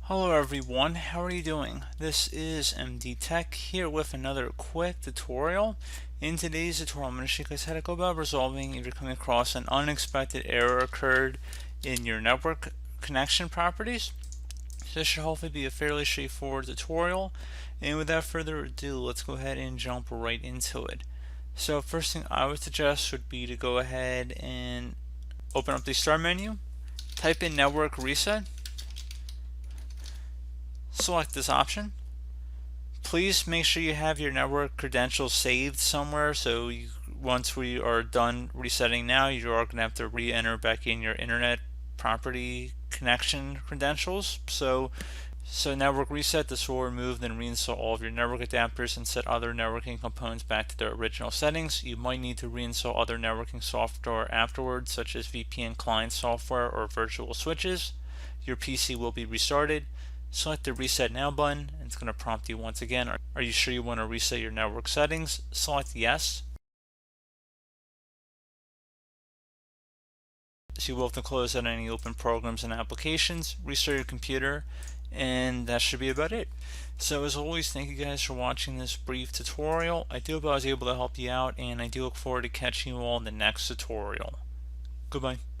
Hello everyone, how are you doing? This is MD Tech here with another quick tutorial. In today's tutorial, I'm going to show you guys how to go about resolving if you're coming across an unexpected error occurred in your network connection properties. So this should hopefully be a fairly straightforward tutorial. And without further ado, let's go ahead and jump right into it. So first thing I would suggest would be to go ahead and open up the start menu, type in network reset, select this option. Please make sure you have your network credentials saved somewhere, so once we are done resetting now, you are going to have to re-enter back in your internet property connection credentials. So network reset, this will remove and reinstall all of your network adapters and set other networking components back to their original settings. You might need to reinstall other networking software afterwards, such as VPN client software or virtual switches. Your PC will be restarted. Select the Reset Now button, and it's going to prompt you once again, are you sure you want to reset your network settings? Select Yes. So you will have to close out any open programs and applications, restart your computer, and that should be about it. So as always, thank you guys for watching this brief tutorial. I do hope I was able to help you out, and I do look forward to catching you all in the next tutorial. Goodbye.